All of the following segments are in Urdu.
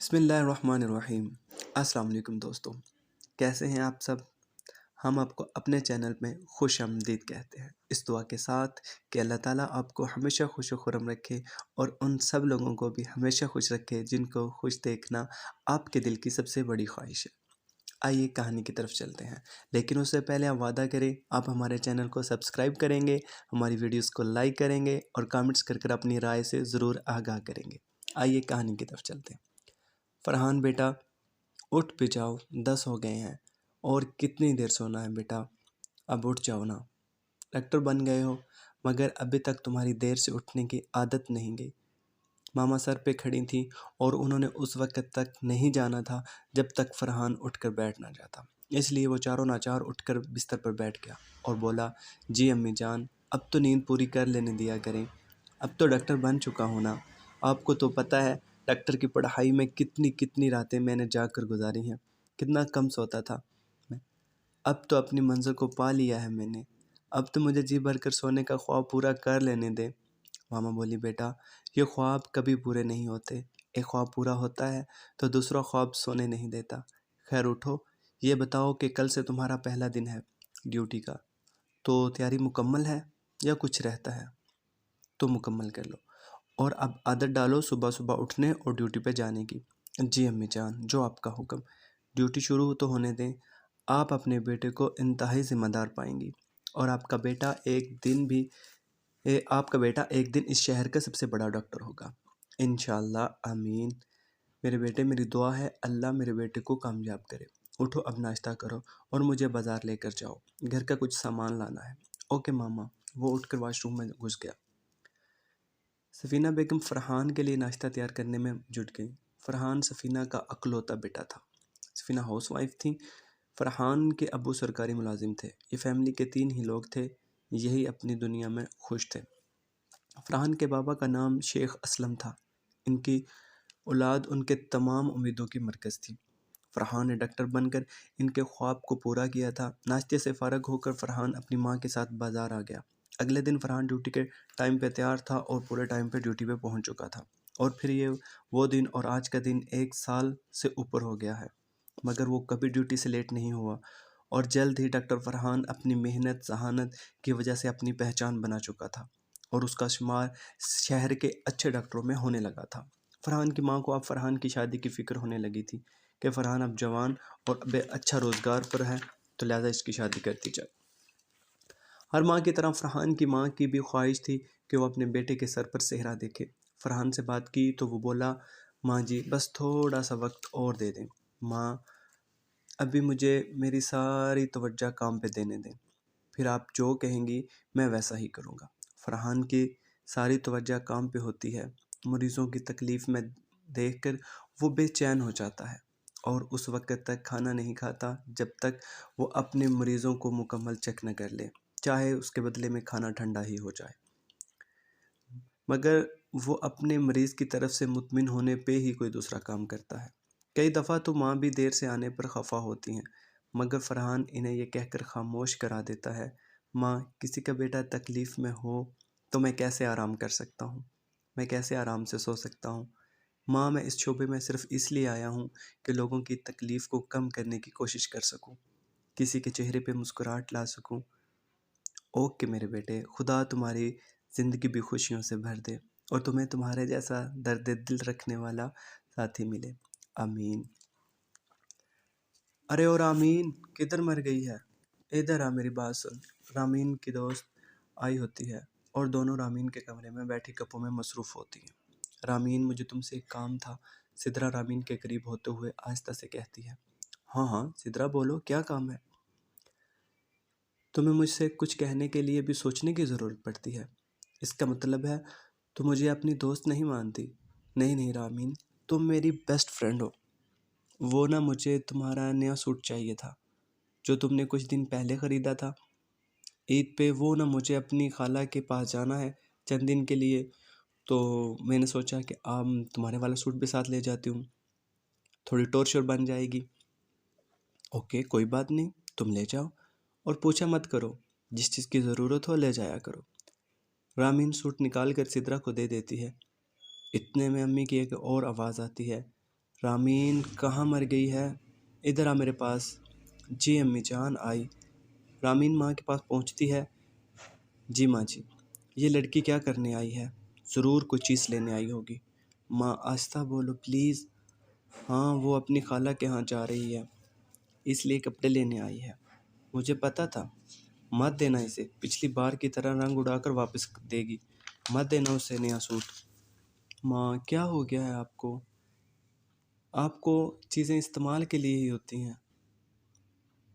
بسم اللہ الرحمن الرحیم۔ السلام علیکم دوستوں، کیسے ہیں آپ سب؟ ہم آپ کو اپنے چینل میں خوش آمدید کہتے ہیں، اس دعا کے ساتھ کہ اللہ تعالیٰ آپ کو ہمیشہ خوش و خرم رکھے اور ان سب لوگوں کو بھی ہمیشہ خوش رکھے جن کو خوش دیکھنا آپ کے دل کی سب سے بڑی خواہش ہے۔ آئیے کہانی کی طرف چلتے ہیں، لیکن اس سے پہلے آپ وعدہ کریں آپ ہمارے چینل کو سبسکرائب کریں گے، ہماری ویڈیوز کو لائک کریں گے اور کامنٹس کر اپنی رائے سے ضرور آگاہ کریں گے۔ آئیے کہانی کی طرف چلتے ہیں۔ فرحان بیٹا اٹھ بھی جاؤ، 10 ہو گئے ہیں اور کتنی دیر سونا ہے بیٹا، اب اٹھ جاؤ نا۔ ڈاکٹر بن گئے ہو مگر ابھی تک تمہاری دیر سے اٹھنے کی عادت نہیں گئی۔ ماما سر پہ کھڑی تھیں اور انہوں نے اس وقت تک نہیں جانا تھا جب تک فرحان اٹھ کر بیٹھ نہ جاتا، اس لیے وہ چاروں ناچار اٹھ کر بستر پر بیٹھ گیا اور بولا، جی امی جان اب تو نیند پوری کر لینے دیا کریں، اب تو ڈاکٹر بن چکا ہوں نا۔ آپ کو تو پتہ ہے ڈاکٹر کی پڑھائی میں کتنی راتیں میں نے جاگ کر گزاری ہیں، کتنا کم سوتا تھا میں۔ اب تو اپنی منزل کو پا لیا ہے میں نے، اب تو مجھے جی بھر کر سونے کا خواب پورا کر لینے دے۔ ماما بولی، بیٹا یہ خواب کبھی پورے نہیں ہوتے، ایک خواب پورا ہوتا ہے تو دوسرا خواب سونے نہیں دیتا۔ خیر اٹھو، یہ بتاؤ کہ کل سے تمہارا پہلا دن ہے ڈیوٹی کا، تو تیاری مکمل ہے یا کچھ رہتا ہے؟ تو مکمل کر لو اور اب عادت ڈالو صبح صبح اٹھنے اور ڈیوٹی پہ جانے کی۔ جی امی جان، جو آپ کا حکم۔ ڈیوٹی شروع تو ہونے دیں، آپ اپنے بیٹے کو انتہائی ذمہ دار پائیں گی اور آپ کا بیٹا ایک دن اس شہر کا سب سے بڑا ڈاکٹر ہوگا انشاءاللہ، آمین۔ میرے بیٹے میری دعا ہے اللہ میرے بیٹے کو کامیاب کرے۔ اٹھو اب ناشتہ کرو اور مجھے بازار لے کر جاؤ، گھر کا کچھ سامان لانا ہے۔ اوکے ماما۔ وہ اٹھ کر واش روم میں گھس گیا۔ سفینہ بیگم فرحان کے لیے ناشتہ تیار کرنے میں جٹ گئی۔ فرحان سفینہ کا اکلوتا بیٹا تھا۔ سفینہ ہاؤس وائف تھیں، فرحان کے ابو سرکاری ملازم تھے۔ یہ فیملی کے 3 ہی لوگ تھے، یہی اپنی دنیا میں خوش تھے۔ فرحان کے بابا کا نام شیخ اسلم تھا، ان کی اولاد ان کے تمام امیدوں کی مرکز تھی۔ فرحان نے ڈاکٹر بن کر ان کے خواب کو پورا کیا تھا۔ ناشتے سے فارغ ہو کر فرحان اپنی ماں کے ساتھ بازار آ گیا۔ اگلے دن فرحان ڈیوٹی کے ٹائم پہ تیار تھا اور پورے ٹائم پہ ڈیوٹی پہ پہنچ چکا تھا، اور پھر یہ وہ دن اور آج کا دن 1 سال سے اوپر ہو گیا ہے، مگر وہ کبھی ڈیوٹی سے لیٹ نہیں ہوا اور جلد ہی ڈاکٹر فرحان اپنی محنت ذہانت کی وجہ سے اپنی پہچان بنا چکا تھا اور اس کا شمار شہر کے اچھے ڈاکٹروں میں ہونے لگا تھا۔ فرحان کی ماں کو اب فرحان کی شادی کی فکر ہونے لگی تھی کہ فرحان اب جوان اور اب اچھا روزگار پر ہے تو لہٰذا اس کی شادی کرتی جائے۔ ہر ماں کی طرح فرحان کی ماں کی بھی خواہش تھی کہ وہ اپنے بیٹے کے سر پر صحرا دیکھے۔ فرحان سے بات کی تو وہ بولا، ماں جی بس تھوڑا سا وقت اور دے دیں، ماں ابھی مجھے میری ساری توجہ کام پہ دینے دیں، پھر آپ جو کہیں گی میں ویسا ہی کروں گا۔ فرحان کی ساری توجہ کام پہ ہوتی ہے، مریضوں کی تکلیف میں دیکھ کر وہ بے چین ہو جاتا ہے اور اس وقت تک کھانا نہیں کھاتا جب تک وہ اپنے مریضوں کو مکمل چیک نہ کر لے، چاہے اس کے بدلے میں کھانا ٹھنڈا ہی ہو جائے، مگر وہ اپنے مریض کی طرف سے مطمئن ہونے پہ ہی کوئی دوسرا کام کرتا ہے۔ کئی دفعہ تو ماں بھی دیر سے آنے پر خفا ہوتی ہیں، مگر فرحان انہیں یہ کہہ کر خاموش کرا دیتا ہے، ماں کسی کا بیٹا تکلیف میں ہو تو میں کیسے آرام کر سکتا ہوں، میں کیسے آرام سے سو سکتا ہوں؟ ماں میں اس شعبے میں صرف اس لیے آیا ہوں کہ لوگوں کی تکلیف کو کم کرنے کی کوشش کر سکوں، کسی کے چہرے پہ مسکراہٹ لا سکوں۔ اوکے میرے بیٹے، خدا تمہاری زندگی بھی خوشیوں سے بھر دے اور تمہیں تمہارے جیسا درد دل رکھنے والا ساتھی ملے، آمین۔ ارے اور رامین کدھر مر گئی ہے؟ ادھر آ میری بات سن۔ رامین کی دوست آئی ہوتی ہے اور دونوں رامین کے کمرے میں بیٹھی گپوں میں مصروف ہوتی ہیں۔ رامین مجھے تم سے ایک کام تھا، سدرا رامین کے قریب ہوتے ہوئے آہستہ سے کہتی ہے۔ ہاں سدرا بولو، کیا کام ہے؟ تمہیں مجھ سے کچھ کہنے کے لیے بھی سوچنے کی ضرورت پڑتی ہے، اس کا مطلب ہے تم مجھے اپنی دوست نہیں مانتی؟ نہیں رامین، تم میری بیسٹ فرینڈ ہو۔ وہ نا مجھے تمہارا نیا سوٹ چاہیے تھا جو تم نے کچھ دن پہلے خریدا تھا عید پہ، وہ نا مجھے اپنی خالہ کے پاس جانا ہے چند دن کے لیے، تو میں نے سوچا کہ تمہارے والا سوٹ بھی ساتھ لے جاتی ہوں، تھوڑی ٹور شور بن جائے گی۔ اوکے کوئی بات نہیں، تم لے جاؤ اور پوچھا مت کرو، جس چیز کی ضرورت ہو لے جایا کرو۔ رامین سوٹ نکال کر سدرا کو دے دیتی ہے۔ اتنے میں امی کی ایک اور آواز آتی ہے، رامین کہاں مر گئی ہے؟ ادھر آ میرے پاس۔ جی امی جان آئی۔ رامین ماں کے پاس پہنچتی ہے۔ جی ماں جی، یہ لڑکی کیا کرنے آئی ہے؟ ضرور کوئی چیز لینے آئی ہوگی۔ ماں آہستہ بولو پلیز۔ ہاں وہ اپنی خالہ کے ہاں جا رہی ہے، اس لیے کپڑے لینے آئی ہے۔ مجھے پتا تھا۔ مت دینا اسے، پچھلی بار کی طرح رنگ اڑا کر واپس دے گی۔ مت دینا اسے نیا سوٹ۔ ماں کیا ہو گیا ہے آپ کو؟ آپ کو چیزیں استعمال کے لیے ہی ہوتی ہیں،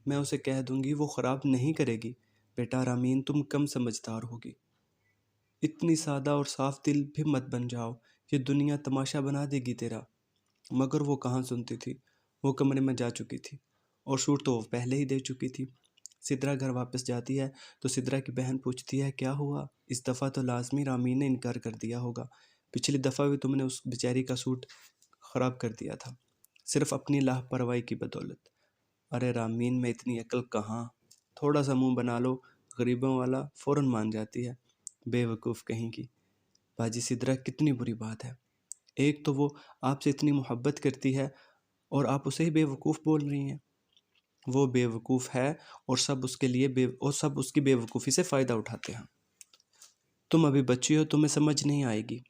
میں اسے کہہ دوں گی وہ خراب نہیں کرے گی۔ بیٹا رامین تم کم سمجھدار ہوگی، اتنی سادہ اور صاف دل بھی مت بن جاؤ، یہ دنیا تماشا بنا دے گی تیرا۔ مگر وہ کہاں سنتی تھی، وہ کمرے میں جا چکی تھی اور سوٹ تو وہ پہلے ہی دے چکی تھی۔ سدرا گھر واپس جاتی ہے تو سدرا کی بہن پوچھتی ہے کیا ہوا؟ اس دفعہ تو لازمی رامین نے انکار کر دیا ہوگا، پچھلی دفعہ بھی تم نے اس بیچاری کا سوٹ خراب کر دیا تھا صرف اپنی لاپرواہی کی بدولت۔ ارے رامین میں اتنی عقل کہاں، تھوڑا سا منہ بنا لو، غریبوں والا فوراً مان جاتی ہے، بے وقوف کہیں کی۔ باجی سدرا کتنی بری بات ہے، ایک تو وہ آپ سے اتنی محبت کرتی ہے اور آپ اسے ہی بے وقوف بول رہی ہیں۔ وہ بے وقوف ہے اور سب اس کی بے وقوفی سے فائدہ اٹھاتے ہیں۔ تم ابھی بچی ہو، تمہیں سمجھ نہیں آئے گی۔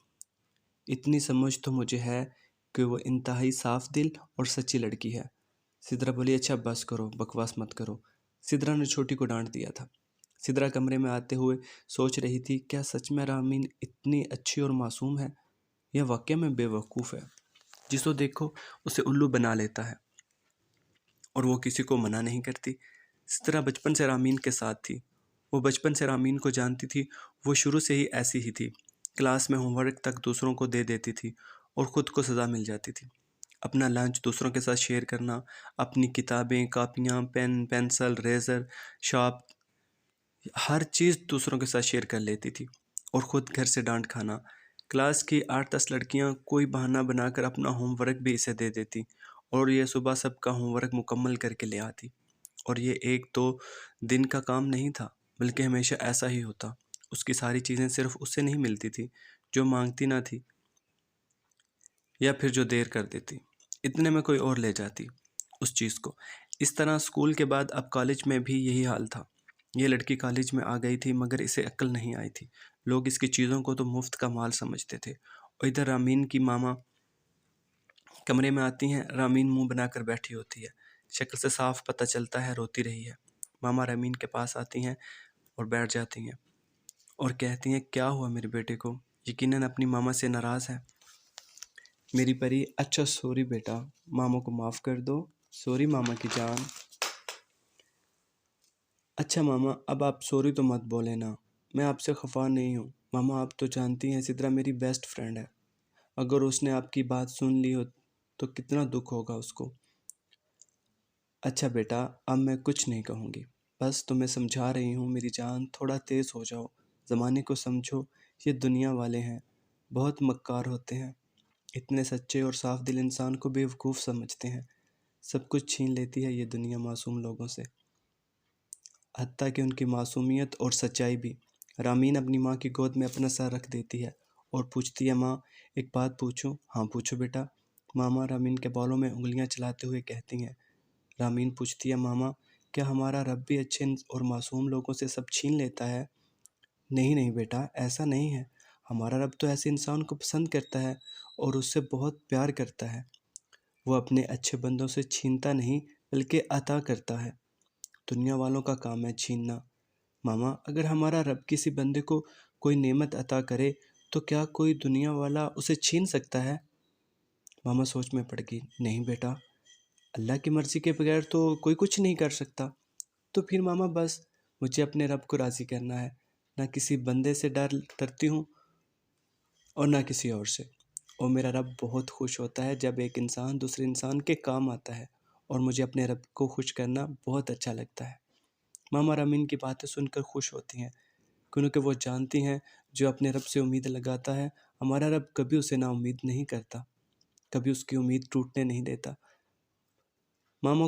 اتنی سمجھ تو مجھے ہے کہ وہ انتہائی صاف دل اور سچی لڑکی ہے۔ سدرا بولی اچھا بس کرو، بکواس مت کرو۔ سدرا نے چھوٹی کو ڈانٹ دیا تھا۔ سدرا کمرے میں آتے ہوئے سوچ رہی تھی کیا سچ میں رامین اتنی اچھی اور معصوم ہے یا واقعہ میں بے وقوف ہے، جسو دیکھو اسے الو بنا لیتا ہے اور وہ کسی کو منع نہیں کرتی۔ سدرا بچپن سے رامین کے ساتھ تھی، وہ بچپن سے رامین کو جانتی تھی، وہ شروع سے ہی ایسی ہی تھی، کلاس میں ہوم ورک تک دوسروں کو دے دیتی تھی اور خود کو سزا مل جاتی تھی۔ اپنا لنچ دوسروں کے ساتھ شیئر کرنا، اپنی کتابیں، کاپیاں، پین، پینسل، ریزر، شارپ، ہر چیز دوسروں کے ساتھ شیئر کر لیتی تھی اور خود گھر سے ڈانٹ کھانا۔ کلاس کی 8-10 لڑکیاں کوئی بہانہ بنا کر اپنا ہوم ورک بھی اسے دے دیتی اور یہ صبح سب کا ہوم ورک مکمل کر کے لے آتی، اور یہ ایک دو دن کا کام نہیں تھا بلکہ ہمیشہ ایسا ہی ہوتا۔ اس کی ساری چیزیں صرف اس سے نہیں ملتی تھی جو مانگتی نہ تھی یا پھر جو دیر کر دیتی، اتنے میں کوئی اور لے جاتی اس چیز کو۔ اس طرح اسکول کے بعد اب کالج میں بھی یہی حال تھا۔ یہ لڑکی کالج میں آ گئی تھی مگر اسے عقل نہیں آئی تھی، لوگ اس کی چیزوں کو تو مفت کا مال سمجھتے تھے۔ اور ادھر رامین کی ماما کمرے میں آتی ہیں، رامین منہ بنا کر بیٹھی ہوتی ہے، شکل سے صاف پتہ چلتا ہے روتی رہی ہے۔ ماما رامین کے پاس آتی ہیں اور بیٹھ جاتی ہیں اور کہتی ہیں کیا ہوا میرے بیٹے کو؟ یقیناً اپنی ماما سے ناراض ہے۔ میری پری اچھا سوری بیٹا، ماما کو معاف کر دو۔ سوری ماما کی جان۔ اچھا ماما اب آپ سوری تو مت بولے نا، میں آپ سے خفا نہیں ہوں۔ ماما آپ تو جانتی ہیں سدرا میری بیسٹ فرینڈ ہے، اگر اس نے آپ کی بات سن لی ہو تو کتنا دکھ ہوگا اس کو۔ اچھا بیٹا اب میں کچھ نہیں کہوں گی، بس تمہیں سمجھا رہی ہوں میری جان، تھوڑا تیز ہو جاؤ، زمانے کو سمجھو، یہ دنیا والے ہیں، بہت مکار ہوتے ہیں، اتنے سچے اور صاف دل انسان کو بے وقوف سمجھتے ہیں، سب کچھ چھین لیتی ہے یہ دنیا معصوم لوگوں سے، حتیٰ کہ ان کی معصومیت اور سچائی بھی۔ رامین اپنی ماں کی گود میں اپنا سر رکھ دیتی ہے اور پوچھتی ہے ماں ایک بات پوچھوں؟ ہاں پوچھو بیٹا، ماما رامین کے بالوں میں انگلیاں چلاتے ہوئے کہتی ہیں۔ رامین پوچھتی ہے ماما کیا ہمارا رب بھی اچھے اور معصوم لوگوں سے سب چھین لیتا ہے؟ نہیں نہیں بیٹا ایسا نہیں ہے، ہمارا رب تو ایسے انسان کو پسند کرتا ہے اور اس سے بہت پیار کرتا ہے، وہ اپنے اچھے بندوں سے چھینتا نہیں بلکہ عطا کرتا ہے، دنیا والوں کا کام ہے چھیننا۔ ماما اگر ہمارا رب کسی بندے کو کوئی نعمت عطا کرے تو کیا کوئی دنیا والا اسے چھین سکتا ہے؟ ماما سوچ میں پڑ گئی، نہیں بیٹا، اللہ کی مرضی کے بغیر تو کوئی کچھ نہیں کر سکتا۔ تو پھر ماما بس مجھے اپنے رب کو راضی کرنا ہے، نہ کسی بندے سے ڈرتی ہوں اور نہ کسی اور سے، اور میرا رب بہت خوش ہوتا ہے جب ایک انسان دوسرے انسان کے کام آتا ہے، اور مجھے اپنے رب کو خوش کرنا بہت اچھا لگتا ہے۔ ماما رامین کی باتیں سن کر خوش ہوتی ہیں کیونکہ وہ جانتی ہیں جو اپنے رب سے امید لگاتا ہے ہمارا رب کبھی اسے نا امید نہیں کرتا، کبھی اس کی امید ٹوٹنے نہیں دیتا۔ ماما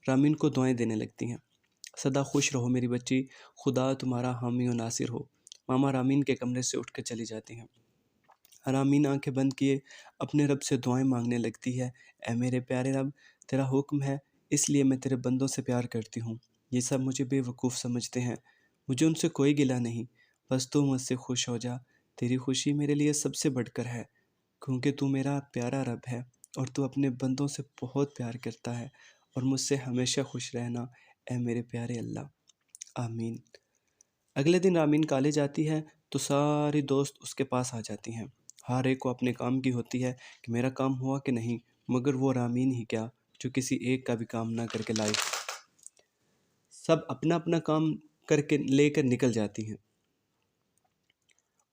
رامین کو دعائیں دینے لگتی ہیں، سدا خوش رہو میری بچی، خدا تمہارا حامی و ناصر ہو۔ ماما رامین کے کمرے سے اٹھ کر چلی جاتی ہیں۔ رامین آنکھیں بند کیے اپنے رب سے دعائیں مانگنے لگتی ہے۔ اے میرے پیارے رب، تیرا حکم ہے، اس لیے میں تیرے بندوں سے پیار کرتی ہوں۔ یہ سب مجھے بے وقوف سمجھتے ہیں، مجھے ان سے کوئی گلہ نہیں، بس تو مجھ سے خوش ہو جا۔ تیری خوشی میرے لیے سب سے بڑھ کر ہے، کیونکہ تو میرا پیارا رب ہے اور تو اپنے بندوں سے بہت پیار کرتا ہے، اور مجھ سے ہمیشہ خوش رہنا اے میرے پیارے اللہ، آمین۔ اگلے دن رامین کالج آتی ہے تو ساری دوست اس کے پاس آ جاتی ہیں۔ ہر ایک کو اپنے کام کی ہوتی ہے کہ میرا کام ہوا کہ نہیں، مگر وہ رامین ہی کیا جو کسی ایک کا بھی کام نہ کر کے لائے۔ سب اپنا اپنا کام کر کے لے کر نکل جاتی ہیں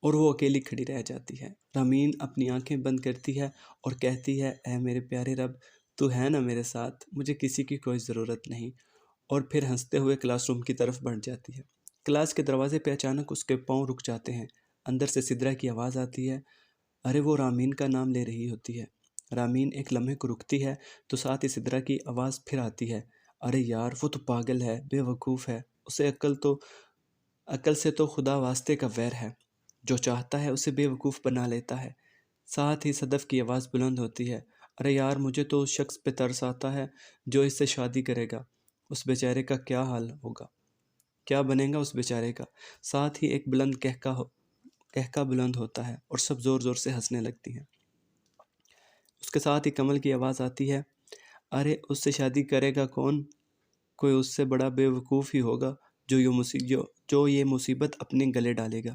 اور وہ اکیلی کھڑی رہ جاتی ہے۔ رامین اپنی آنکھیں بند کرتی ہے اور کہتی ہے، اے میرے پیارے رب، تو ہے نا میرے ساتھ، مجھے کسی کی کوئی ضرورت نہیں، اور پھر ہنستے ہوئے کلاس روم کی طرف بڑھ جاتی ہے۔ کلاس کے دروازے پہ اچانک اس کے پاؤں رک جاتے ہیں، اندر سے سدرا کی آواز آتی ہے۔ ارے وہ رامین کا نام لے رہی ہوتی ہے۔ رامین ایک لمحے کو رکتی ہے تو ساتھ ہی سدرا کی آواز پھر آتی ہے، ارے یار وہ تو پاگل ہے، بے وقوف ہے، اسے عقل سے تو خدا واسطے کا ویر ہے، جو چاہتا ہے اسے بے وقوف بنا لیتا ہے۔ ساتھ ہی صدف کی آواز بلند ہوتی ہے، ارے یار مجھے تو اس شخص پہ ترس آتا ہے جو اس سے شادی کرے گا، اس بیچارے کا کیا حال ہوگا، کیا بنے گا اس بیچارے کا۔ ساتھ ہی ایک بلند کہکا بلند ہوتا ہے اور سب زور زور سے ہنسنے لگتی ہیں۔ اس کے ساتھ ہی کمل کی آواز آتی ہے، ارے اس سے شادی کرے گا کون، کوئی اس سے بڑا بے وقوف ہی ہوگا جو یہ مصیبت اپنے گلے ڈالے گا۔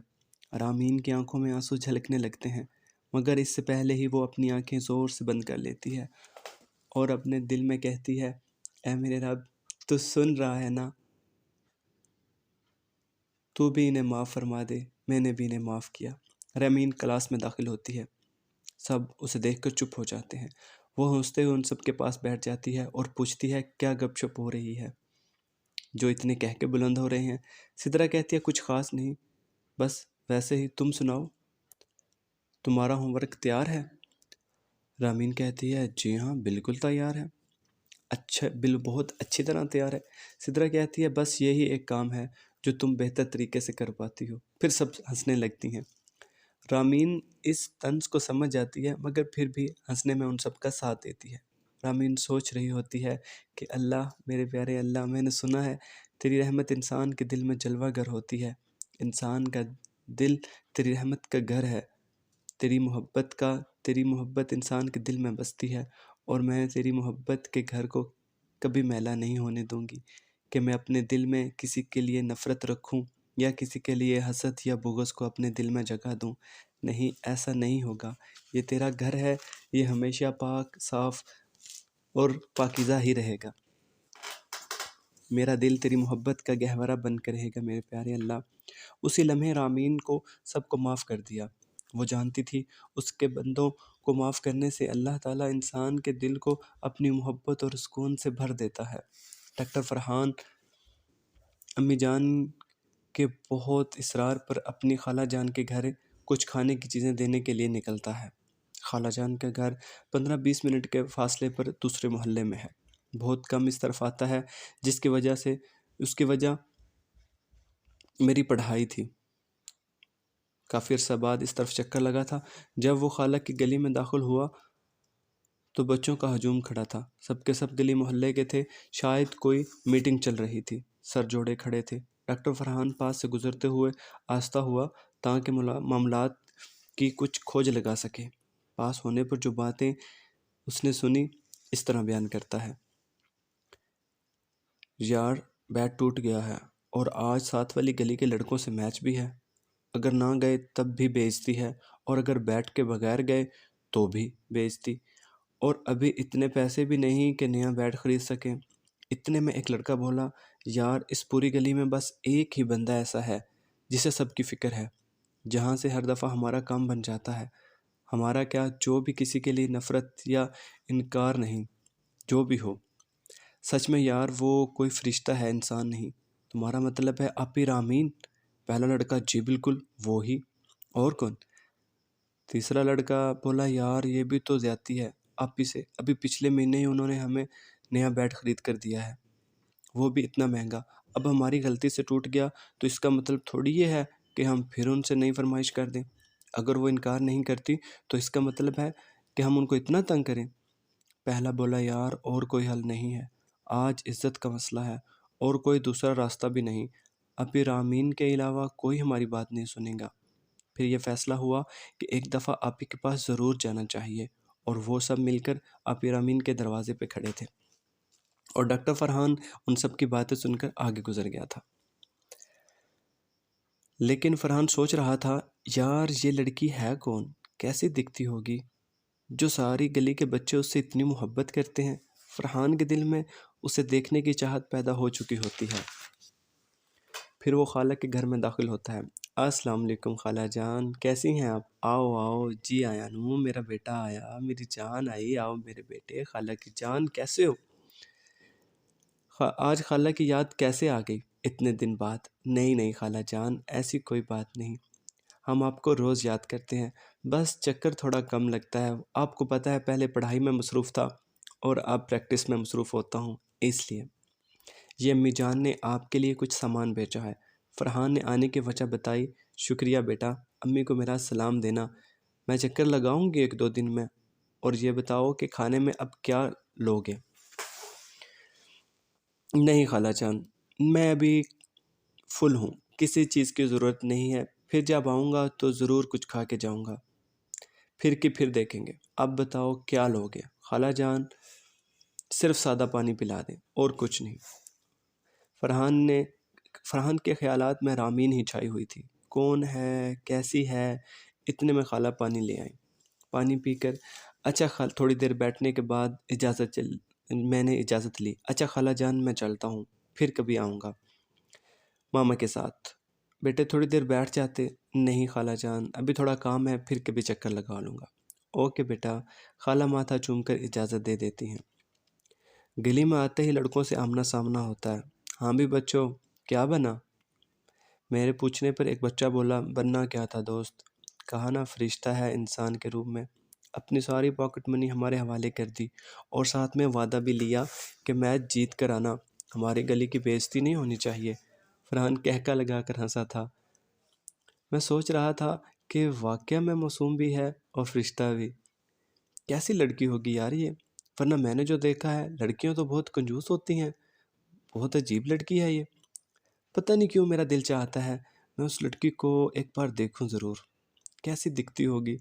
رامین کی آنکھوں میں آنسو جھلکنے لگتے ہیں، مگر اس سے پہلے ہی وہ اپنی آنکھیں زور سے بند کر لیتی ہے اور اپنے دل میں کہتی ہے، اے میرے رب، تو سن رہا ہے نا، تو بھی انہیں معاف فرما دے، میں نے بھی انہیں معاف کیا۔ رامین کلاس میں داخل ہوتی ہے، سب اسے دیکھ کر چپ ہو جاتے ہیں۔ وہ ہنستے ہوئے ان سب کے پاس بیٹھ جاتی ہے اور پوچھتی ہے، کیا گپ شپ ہو رہی ہے جو اتنے کہہ کے بلند ہو رہے ہیں؟ سدرا کہتی ہے، کچھ خاص نہیں، بس ویسے ہی، تم سناؤ، تمہارا ہوم ورک تیار ہے؟ رامین کہتی ہے، جی ہاں بالکل تیار ہے، اچھا بہت اچھی طرح تیار ہے۔ سدرا کہتی ہے، بس یہی ایک کام ہے جو تم بہتر طریقے سے کر پاتی ہو۔ پھر سب ہنسنے لگتی ہیں۔ رامین اس طنز کو سمجھ جاتی ہے، مگر پھر بھی ہنسنے میں ان سب کا ساتھ دیتی ہے۔ رامین سوچ رہی ہوتی ہے کہ اللہ، میرے پیارے اللہ، میں نے سنا ہے تیری رحمت انسان کے دل میں جلوہ گر ہوتی ہے، انسان کا دل تیری رحمت کا گھر ہے، تیری محبت انسان کے دل میں بستی ہے، اور میں تیری محبت کے گھر کو کبھی میلا نہیں ہونے دوں گی کہ میں اپنے دل میں کسی کے لیے نفرت رکھوں یا کسی کے لیے حسد یا بغض کو اپنے دل میں جگہ دوں۔ نہیں، ایسا نہیں ہوگا، یہ تیرا گھر ہے، یہ ہمیشہ پاک، صاف اور پاکیزہ ہی رہے گا، میرا دل تیری محبت کا گہورہ بن کر رہے گا میرے پیارے اللہ۔ اسی لمحے رامین کو سب کو معاف کر دیا۔ وہ جانتی تھی اس کے بندوں کو معاف کرنے سے اللہ تعالیٰ انسان کے دل کو اپنی محبت اور سکون سے بھر دیتا ہے۔ ڈاکٹر فرحان امی جان کے بہت اصرار پر اپنی خالہ جان کے گھر کچھ کھانے کی چیزیں دینے کے لیے نکلتا ہے۔ خالہ جان کا گھر 15-20 منٹ کے فاصلے پر دوسرے محلے میں ہے، بہت کم اس طرف آتا ہے، اس کی وجہ میری پڑھائی تھی۔ کافی عرصہ بعد اس طرف چکر لگا تھا۔ جب وہ خالہ کی گلی میں داخل ہوا تو بچوں کا ہجوم کھڑا تھا، سب کے سب گلی محلے کے تھے، شاید کوئی میٹنگ چل رہی تھی، سر جوڑے کھڑے تھے۔ ڈاکٹر فرحان پاس سے گزرتے ہوئے آہستہ ہوا تاکہ معاملات کی کچھ کھوج لگا سکے۔ پاس ہونے پر جو باتیں اس نے سنی اس طرح بیان کرتا ہے، یار بیٹ ٹوٹ گیا ہے اور آج ساتھ والی گلی کے لڑکوں سے میچ بھی ہے، اگر نہ گئے تب بھی بےعزتی ہے، اور اگر بیٹ کے بغیر گئے تو بھی بےعزتی، اور ابھی اتنے پیسے بھی نہیں کہ نیا بیٹ خرید سکیں۔ اتنے میں ایک لڑکا بولا، یار اس پوری گلی میں بس ایک ہی بندہ ایسا ہے جسے سب کی فکر ہے، جہاں سے ہر دفعہ ہمارا کام بن جاتا ہے، ہمارا کیا، جو بھی کسی کے لیے نفرت یا انکار نہیں، جو بھی ہو، سچ میں یار وہ کوئی فرشتہ ہے، انسان نہیں۔ تمہارا مطلب ہے آپ ہی رامین؟ پہلا لڑکا، جی بالکل وہی، اور کون؟ تیسرا لڑکا بولا، یار یہ بھی تو زیادتی ہے آپ ہی سے، ابھی پچھلے مہینے ہی انہوں نے ہمیں نیا بیٹ خرید کر دیا ہے، وہ بھی اتنا مہنگا، اب ہماری غلطی سے ٹوٹ گیا تو اس کا مطلب تھوڑی یہ ہے کہ ہم پھر ان سے نئی فرمائش کر دیں، اگر وہ انکار نہیں کرتی تو اس کا مطلب ہے کہ ہم ان کو اتنا تنگ کریں۔ پہلا بولا یار اور کوئی حل نہیں ہے، آج عزت کا مسئلہ ہے اور کوئی دوسرا راستہ بھی نہیں، ابھی رامین کے علاوہ کوئی ہماری بات نہیں سنے گا۔ پھر یہ فیصلہ ہوا کہ ایک دفعہ آپی کے پاس ضرور جانا چاہیے، اور وہ سب مل کر آپی رامین کے دروازے پہ کھڑے تھے اور ڈاکٹر فرحان ان سب کی باتیں سن کر آگے گزر گیا تھا۔ لیکن فرحان سوچ رہا تھا یار یہ لڑکی ہے کون، کیسی دکھتی ہوگی جو ساری گلی کے بچے اس سے اتنی محبت کرتے ہیں۔ فرحان کے دل میں اسے دیکھنے کی چاہت پیدا ہو چکی ہوتی ہے۔ پھر وہ خالہ کے گھر میں داخل ہوتا ہے۔ السلام علیکم خالہ جان، کیسی ہیں آپ؟ آؤ آؤ، جی آیا نو، میرا بیٹا آیا، میری جان آئی، آؤ میرے بیٹے، خالہ کی جان کیسے ہو؟ آج خالہ کی یاد کیسے آ گئی اتنے دن بعد؟ نہیں خالہ جان، ایسی کوئی بات نہیں، ہم آپ کو روز یاد کرتے ہیں، بس چکر تھوڑا کم لگتا ہے، آپ کو پتہ ہے پہلے پڑھائی میں مصروف تھا اور اب پریکٹس میں مصروف ہوتا ہوں، اس لیے۔ یہ امی جان نے آپ کے لیے کچھ سامان بھیجا ہے۔ فرحان نے آنے کی وجہ بتائی۔ شکریہ بیٹا، امی کو میرا سلام دینا، میں چکر لگاؤں گی 1-2 دن میں، اور یہ بتاؤ کہ کھانے میں اب کیا لوگے؟ نہیں خالہ جان، میں ابھی فل ہوں، کسی چیز کی ضرورت نہیں ہے، پھر جب آؤں گا تو ضرور کچھ کھا کے جاؤں گا، پھر دیکھیں گے۔ اب بتاؤ کیا لوگے؟ خالہ جان صرف سادہ پانی پلا دیں اور کچھ نہیں۔ فرحان کے خیالات میں رامین ہی چھائی ہوئی تھی، کون ہے، کیسی ہے؟ اتنے میں خالہ پانی لے آئیں۔ پانی پی کر اچھا تھوڑی دیر بیٹھنے کے بعد میں نے اجازت لی۔ اچھا خالہ جان میں چلتا ہوں، پھر کبھی آؤں گا ماما کے ساتھ۔ بیٹے تھوڑی دیر بیٹھ جاتے؟ نہیں خالہ جان، ابھی تھوڑا کام ہے، پھر کبھی چکر لگا لوں گا۔ اوکے بیٹا، خالہ ماتھا چوم کر اجازت دے دیتی ہیں۔ گلی میں آتے ہی لڑکوں سے آمنا سامنا ہوتا ہے۔ ہاں بھی بچوں، کیا بنا؟ میرے پوچھنے پر ایک بچہ بولا، بننا کیا تھا دوست، کہا نا فرشتہ ہے انسان کے روپ میں۔ اپنی ساری پاکٹ منی ہمارے حوالے کر دی اور ساتھ میں وعدہ بھی لیا کہ میچ جیت کر آنا، ہماری گلی کی بے عزتی نہیں ہونی چاہیے۔ فرحان کہکا لگا کر ہنسا تھا۔ میں سوچ رہا تھا کہ واقعہ میں معصوم بھی ہے اور فرشتہ بھی، کیسی لڑکی ہوگی یار یہ، ورنہ میں نے جو دیکھا ہے لڑکیاں تو بہت کنجوس ہوتی ہیں، بہت عجیب لڑکی ہے یہ۔ پتہ نہیں کیوں میرا دل چاہتا ہے میں اس لڑکی کو ایک بار دیکھوں ضرور، کیسی دکھتی ہوگی۔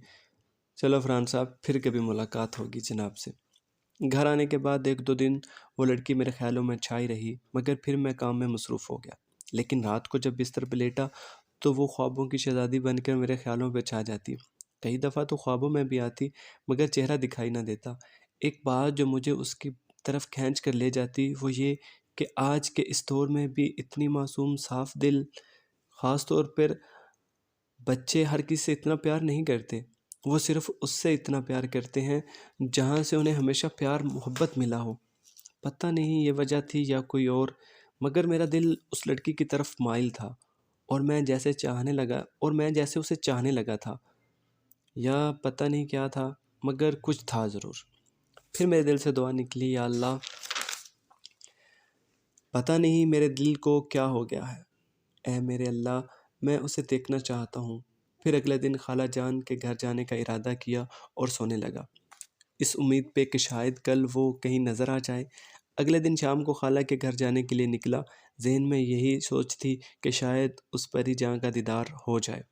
چلو فرحان صاحب، پھر کبھی ملاقات ہوگی جناب سے۔ گھر آنے کے بعد 1-2 دن وہ لڑکی میرے خیالوں میں چھائی رہی، مگر پھر میں کام میں مصروف ہو گیا۔ لیکن رات کو جب بستر پہ لیٹا تو وہ خوابوں کی شہزادی بن کر میرے خیالوں پہ چھا جاتی۔ کئی دفعہ تو خوابوں میں بھی آتی مگر چہرہ دکھائی نہ دیتا۔ ایک بات جو مجھے اس کی طرف کھینچ کر لے جاتی وہ یہ کہ آج کے اس دور میں بھی اتنی معصوم، صاف دل، خاص طور پر بچے ہر کسی سے اتنا پیار نہیں کرتے، وہ صرف اس سے اتنا پیار کرتے ہیں جہاں سے انہیں ہمیشہ پیار محبت ملا ہو۔ پتہ نہیں یہ وجہ تھی یا کوئی اور، مگر میرا دل اس لڑکی کی طرف مائل تھا اور میں جیسے اسے چاہنے لگا تھا، یا پتہ نہیں کیا تھا، مگر کچھ تھا ضرور۔ پھر میرے دل سے دعا نکلی، یا اللہ پتہ نہیں میرے دل کو کیا ہو گیا ہے، اے میرے اللہ میں اسے دیکھنا چاہتا ہوں۔ پھر اگلے دن خالہ جان کے گھر جانے کا ارادہ کیا اور سونے لگا، اس امید پہ کہ شاید کل وہ کہیں نظر آ جائے۔ اگلے دن شام کو خالہ کے گھر جانے کے لیے نکلا، ذہن میں یہی سوچ تھی کہ شاید اس پری جاں کا دیدار ہو جائے،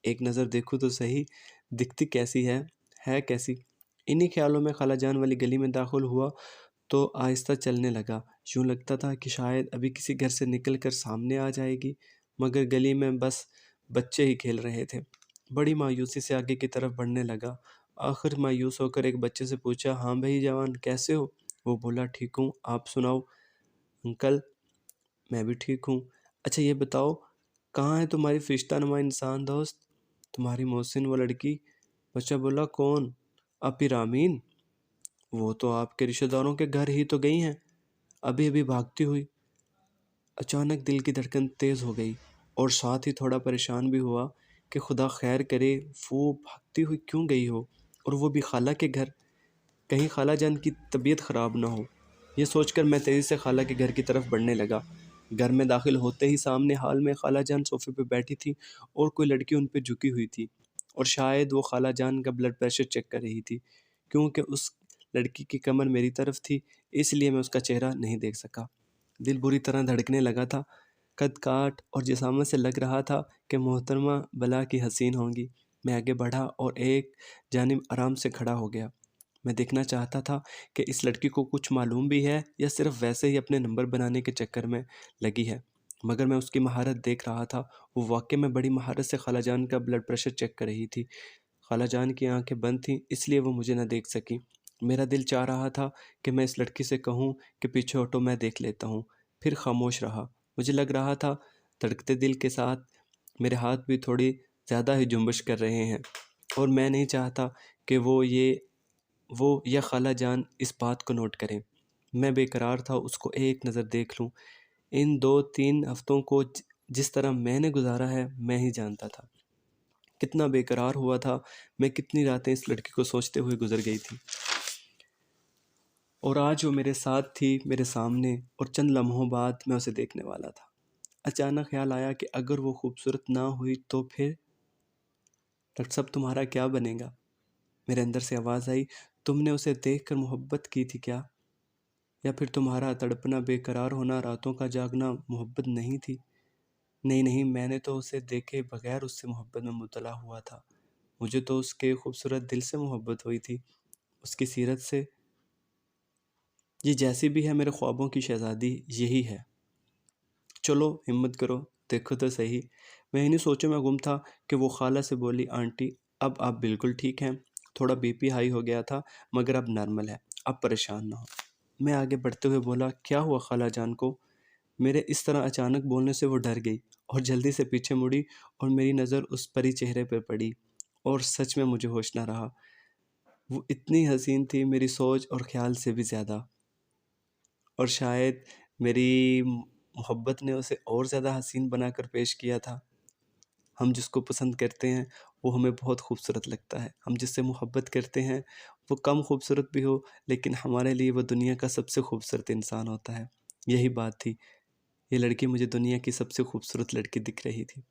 ایک نظر دیکھوں تو صحیح، دکھتی کیسی ہے کیسی۔ انہی خیالوں میں خالہ جان والی گلی میں داخل ہوا تو آہستہ چلنے لگا، یوں لگتا تھا کہ شاید ابھی کسی گھر سے نکل کر سامنے آ جائے گی، مگر گلی میں بس بچے ہی کھیل رہے تھے۔ بڑی مایوسی سے آگے کی طرف بڑھنے لگا، آخر مایوس ہو کر ایک بچے سے پوچھا، ہاں بھائی جوان کیسے ہو؟ وہ بولا، ٹھیک ہوں، آپ سناؤ؟ انکل میں بھی ٹھیک ہوں۔ اچھا یہ بتاؤ کہاں ہے تمہاری فرشتہ نما انسان دوست، تمہاری محسن وہ لڑکی؟ بچہ بولا، کون؟ آپی رامین، وہ تو آپ کے رشتہ داروں کے گھر ہی تو گئی ہیں، ابھی بھاگتی ہوئی۔ اچانک دل کی دھڑکن تیز ہو گئی اور ساتھ ہی تھوڑا پریشان بھی ہوا کہ خدا خیر کرے وہ بھاگتی ہوئی کیوں گئی ہو، اور وہ بھی خالہ کے گھر، کہیں خالہ جان کی طبیعت خراب نہ ہو۔ یہ سوچ کر میں تیزی سے خالہ کے گھر کی طرف بڑھنے لگا۔ گھر میں داخل ہوتے ہی سامنے حال میں خالہ جان صوفے پہ بیٹھی تھی اور کوئی لڑکی ان پہ جھکی ہوئی تھی۔ اور شاید وہ خالہ جان کا بلڈ پریشر چیک کر رہی تھی، کیونکہ اس لڑکی کی کمر میری طرف تھی، اس لیے میں اس کا چہرہ نہیں دیکھ سکا۔ دل بری طرح دھڑکنے لگا تھا، قد کاٹ اور جسامت سے لگ رہا تھا کہ محترمہ بلا کی حسین ہوں گی۔ میں آگے بڑھا اور ایک جانب آرام سے کھڑا ہو گیا۔ میں دیکھنا چاہتا تھا کہ اس لڑکی کو کچھ معلوم بھی ہے یا صرف ویسے ہی اپنے نمبر بنانے کے چکر میں لگی ہے، مگر میں اس کی مہارت دیکھ رہا تھا۔ وہ واقعی میں بڑی مہارت سے خالہ جان کا بلڈ پریشر چیک کر رہی تھی۔ خالہ جان کی آنکھیں بند تھیں، اس لیے وہ مجھے نہ دیکھ سکی۔ میرا دل چاہ رہا تھا کہ میں اس لڑکی سے کہوں کہ پیچھے ہٹو، میں دیکھ لیتا ہوں، پھر خاموش رہا۔ مجھے لگ رہا تھا دھڑکتے دل کے ساتھ میرے ہاتھ بھی تھوڑی زیادہ ہی جنبش کر رہے ہیں، اور میں نہیں چاہتا کہ وہ یا خالہ جان اس بات کو نوٹ کریں۔ میں بے قرار تھا، اس کو ایک نظر دیکھ لوں۔ ان 2-3 ہفتوں کو جس طرح میں نے گزارا ہے میں ہی جانتا تھا۔ کتنا بے قرار ہوا تھا میں، کتنی راتیں اس لڑکی کو سوچتے ہوئے گزر گئی تھی، اور آج وہ میرے ساتھ تھی، میرے سامنے، اور چند لمحوں بعد میں اسے دیکھنے والا تھا۔ اچانک خیال آیا کہ اگر وہ خوبصورت نہ ہوئی تو پھر ڈاکٹر صاحب تمہارا کیا بنے گا؟ میرے اندر سے آواز آئی، تم نے اسے دیکھ کر محبت کی تھی کیا؟ یا پھر تمہارا تڑپنا، بے قرار ہونا، راتوں کا جاگنا محبت نہیں تھی؟ نہیں، میں نے تو اسے دیکھے بغیر اس سے محبت میں مبتلا ہوا تھا۔ مجھے تو اس کے خوبصورت دل سے محبت ہوئی تھی، اس کی سیرت سے۔ یہ جیسی بھی ہے میرے خوابوں کی شہزادی یہی ہے۔ چلو ہمت کرو، دیکھو تو صحیح۔ میں انہی سوچوں میں گم تھا کہ وہ خالہ سے بولی، آنٹی اب آپ بالکل ٹھیک ہیں، تھوڑا بی پی ہائی ہو گیا تھا مگر اب نارمل ہے، اب پریشان نہ ہو۔ میں آگے بڑھتے ہوئے بولا، کیا ہوا خالہ جان کو؟ میرے اس طرح اچانک بولنے سے وہ ڈر گئی اور جلدی سے پیچھے مڑی، اور میری نظر اس پری چہرے پہ پڑی، اور سچ میں مجھے ہوش نہ رہا۔ وہ اتنی حسین تھی میری سوچ اور خیال سے بھی زیادہ، اور شاید میری محبت نے اسے اور زیادہ حسین بنا کر پیش کیا تھا۔ ہم جس کو پسند کرتے ہیں وہ ہمیں بہت خوبصورت لگتا ہے، ہم جس سے محبت کرتے ہیں وہ کم خوبصورت بھی ہو لیکن ہمارے لیے وہ دنیا کا سب سے خوبصورت انسان ہوتا ہے۔ یہی بات تھی، یہ لڑکی مجھے دنیا کی سب سے خوبصورت لڑکی دکھ رہی تھی۔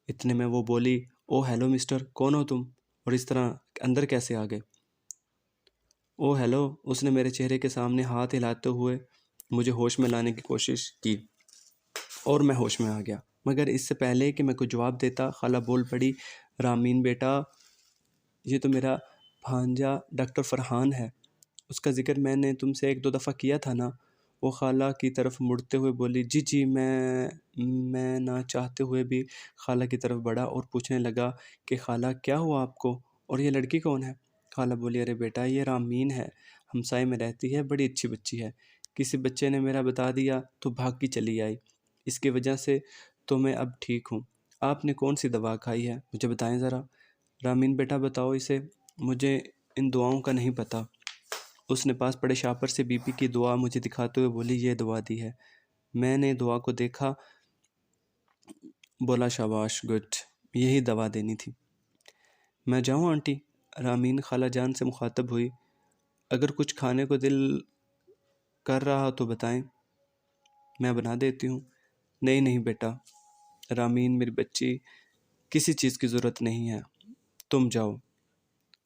اتنے میں وہ بولی، او ہیلو مسٹر، کون ہو تم، اور اس طرح اندر کیسے آ گئے؟ او ہیلو، اس نے میرے چہرے کے سامنے ہاتھ ہلاتے ہوئے مجھے ہوش میں لانے کی کوشش کی، اور میں ہوش میں آ گیا۔ مگر اس سے پہلے کہ میں کوئی جواب دیتا، خالہ بول پڑی، رامین بیٹا، یہ تو میرا بھانجا ڈاکٹر فرحان ہے، اس کا ذکر میں نے تم سے 1-2 دفعہ کیا تھا نا؟ وہ خالہ کی طرف مڑتے ہوئے بولی، جی میں نہ چاہتے ہوئے بھی خالہ کی طرف بڑھا اور پوچھنے لگا کہ خالہ کیا ہوا آپ کو، اور یہ لڑکی کون ہے؟ خالہ بولی، ارے بیٹا یہ رامین ہے، ہمسائے میں رہتی ہے، بڑی اچھی بچی ہے، کسی بچے نے میرا بتا دیا تو بھاگ کی چلی آئی، اس کی وجہ سے تو میں اب ٹھیک ہوں۔ آپ نے کون سی دوا کھائی ہے مجھے بتائیں ذرا۔ رامین بیٹا بتاؤ اسے، مجھے ان دعاؤں کا نہیں پتہ۔ اس نے پاس پڑے شاپر سے بی پی کی دعا مجھے دکھاتے ہوئے بولی، یہ دعا دی ہے۔ میں نے دعا کو دیکھا، بولا شاباش، گڈ، یہی دوا دینی تھی۔ میں جاؤں آنٹی؟ رامین خالہ جان سے مخاطب ہوئی، اگر کچھ کھانے کو دل کر رہا تو بتائیں، میں بنا دیتی ہوں۔ نہیں بیٹا رامین، میری بچی، کسی چیز کی ضرورت نہیں ہے، تم جاؤ،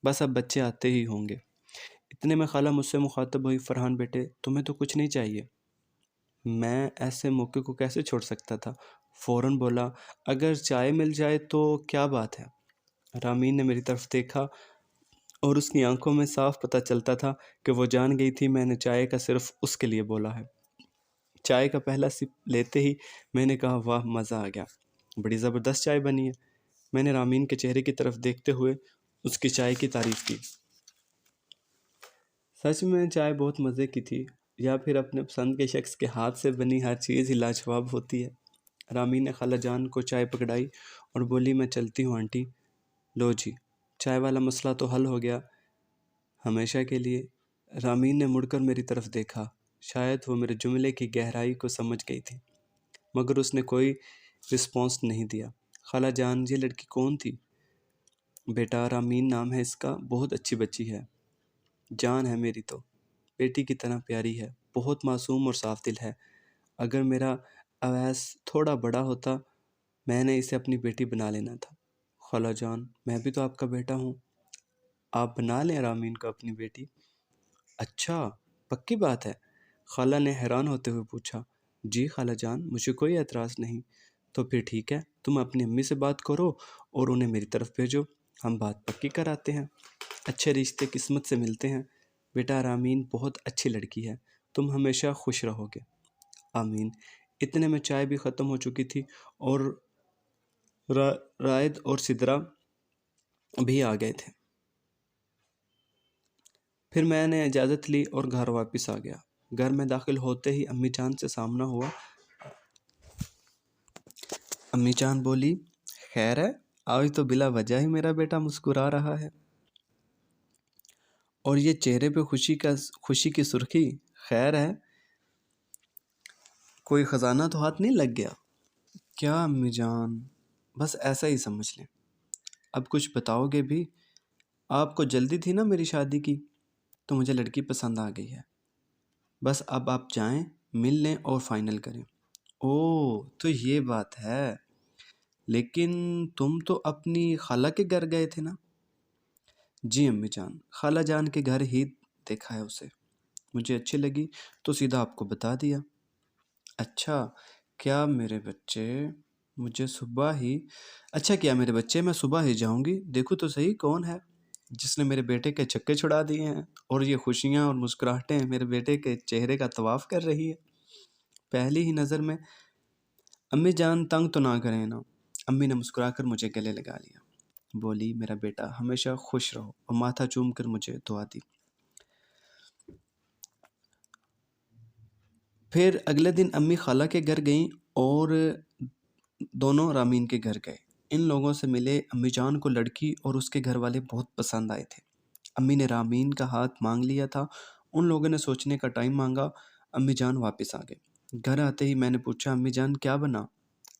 بس اب بچے آتے ہی ہوں گے۔ اتنے میں خالہ مجھ سے مخاطب ہوئی، فرحان بیٹے تمہیں تو کچھ نہیں چاہیے؟ میں ایسے موقع کو کیسے چھوڑ سکتا تھا، فوراً بولا، اگر چائے مل جائے تو کیا بات ہے۔ رامین نے میری طرف دیکھا اور اس کی آنکھوں میں صاف پتہ چلتا تھا کہ وہ جان گئی تھی میں نے چائے کا صرف اس کے لیے بولا ہے۔ چائے کا پہلا سپ لیتے ہی میں نے کہا، واہ مزہ آ گیا، بڑی زبردست چائے بنی ہے۔ میں نے رامین کے چہرے کی طرف دیکھتے ہوئے اس کی چائے کی تعریف کی۔ سچ میں چائے بہت مزے کی تھی، یا پھر اپنے پسند کے شخص کے ہاتھ سے بنی ہر چیز ہی لاجواب ہوتی ہے۔ رامین نے خالہ جان کو چائے پکڑائی اور بولی، میں چلتی ہوں آنٹی۔ لو جی، چائے والا مسئلہ تو حل ہو گیا ہمیشہ کے لیے۔ رامین نے مڑ کر میری طرف دیکھا، شاید وہ میرے جملے کی گہرائی کو سمجھ گئی تھی، مگر اس نے کوئی رسپانس نہیں دیا۔ خالہ جان، یہ لڑکی کون تھی؟ بیٹا رامین نام ہے اس کا، بہت اچھی بچی ہے، جان ہے میری، تو بیٹی کی طرح پیاری ہے، بہت معصوم اور صاف دل ہے۔ اگر میرا اویس تھوڑا بڑا ہوتا میں نے اسے اپنی بیٹی بنا لینا تھا۔ خالہ جان میں بھی تو آپ کا بیٹا ہوں، آپ بنا لیں رامین کو اپنی بیٹی۔ اچھا پکی بات ہے؟ خالہ نے حیران ہوتے ہوئے پوچھا۔ جی خالہ جان مجھے کوئی اعتراض نہیں۔ تو پھر ٹھیک ہے، تم اپنی امی سے بات کرو اور انہیں میری طرف بھیجو، ہم بات پکی کراتے ہیں۔ اچھے رشتے قسمت سے ملتے ہیں۔ بیٹا رامین بہت اچھی لڑکی ہے، تم ہمیشہ خوش رہو گے۔ آمین۔ اتنے میں چائے بھی ختم ہو چکی تھی اور رائد اور سدرا بھی آ گئے تھے۔ پھر میں نے اجازت لی اور گھر واپس آ گیا۔ گھر میں داخل ہوتے ہی امی جان سے سامنا ہوا۔ امی جان بولی، خیر ہے؟ آج تو بلا وجہ ہی میرا بیٹا مسکرا رہا ہے، اور یہ چہرے پہ خوشی کی سرخی، خیر ہے؟ کوئی خزانہ تو ہاتھ نہیں لگ گیا؟ کیا امی جان، بس ایسا ہی سمجھ لیں۔ اب کچھ بتاؤ گے بھی؟ آپ کو جلدی تھی نا میری شادی کی، تو مجھے لڑکی پسند آ گئی ہے۔ بس اب آپ جائیں، مل لیں اور فائنل کریں۔ اوہ تو یہ بات ہے، لیکن تم تو اپنی خالہ کے گھر گئے تھے نا؟ جی امی جان، خالہ جان کے گھر ہی دیکھا ہے اسے، مجھے اچھی لگی تو سیدھا آپ کو بتا دیا۔ اچھا کیا میرے بچے، میرے بچے میں صبح ہی جاؤں گی، دیکھو تو صحیح کون ہے جس نے میرے بیٹے کے چکے چھڑا دیے ہیں، اور یہ خوشیاں اور مسکراہٹیں میرے بیٹے کے چہرے کا طواف کر رہی ہے پہلی ہی نظر میں۔ امی جان تنگ تو نہ کریں نا۔ امی نے مسکرا کر مجھے گلے لگا لیا، بولی میرا بیٹا ہمیشہ خوش رہو، اور ماتھا چوم کر مجھے دعا دی۔ پھر اگلے دن امی خالہ کے گھر گئیں اور دونوں رامین کے گھر گئے۔ ان لوگوں سے ملے امی جان کو لڑکی اور اس کے گھر والے بہت پسند آئے تھے۔ امی نے رامین کا ہاتھ مانگ لیا تھا، ان لوگوں نے سوچنے کا ٹائم مانگا۔ امی جان واپس آ گئے۔ گھر آتے ہی میں نے پوچھا امی جان کیا بنا؟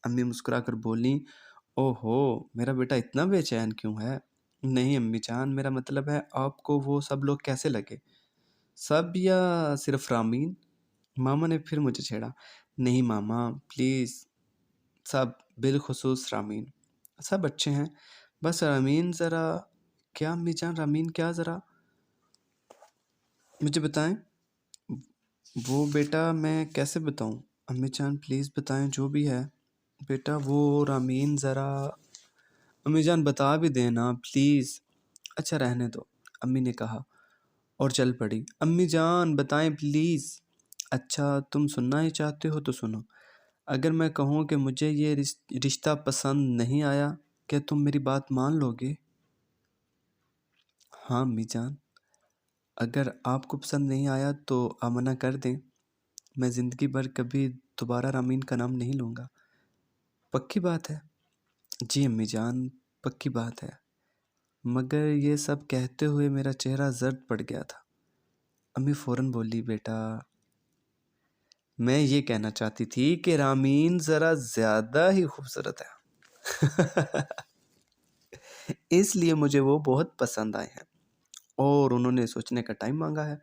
امی مسکرا کر بولیں، او ہو میرا بیٹا اتنا بے چین کیوں ہے؟ نہیں امی جان، میرا مطلب ہے آپ کو وہ سب لوگ کیسے لگے؟ سب یا صرف رامین؟ ماما نے پھر مجھے چھیڑا۔ نہیں ماما پلیز، سب، بالخصوص رامین۔ سب اچھے ہیں، بس رامین ذرا۔ کیا امی جان رامین کیا؟ ذرا مجھے بتائیں۔ وہ بیٹا میں کیسے بتاؤں؟ امی جان پلیز بتائیں جو بھی ہے۔ بیٹا وہ رامین ذرا، امی جان بتا بھی دینا پلیز۔ اچھا رہنے دو، امی نے کہا اور چل پڑی۔ امی جان بتائیں پلیز۔ اچھا تم سننا ہی چاہتے ہو تو سنو۔ اگر میں کہوں کہ مجھے یہ رشتہ پسند نہیں آیا، کیا تم میری بات مان لو گے؟ ہاں امی جان، اگر آپ کو پسند نہیں آیا تو آپ منع کر دیں، میں زندگی بھر کبھی دوبارہ رامین کا نام نہیں لوں گا۔ پکی بات ہے؟ جی امی جان پکی بات ہے۔ مگر یہ سب کہتے ہوئے میرا چہرہ زرد پڑ گیا تھا۔ امی فوراً بولی، بیٹا میں یہ کہنا چاہتی تھی کہ رامین ذرا زیادہ ہی خوبصورت ہے اس لیے مجھے وہ بہت پسند آئے ہیں، اور انہوں نے سوچنے کا ٹائم مانگا ہے،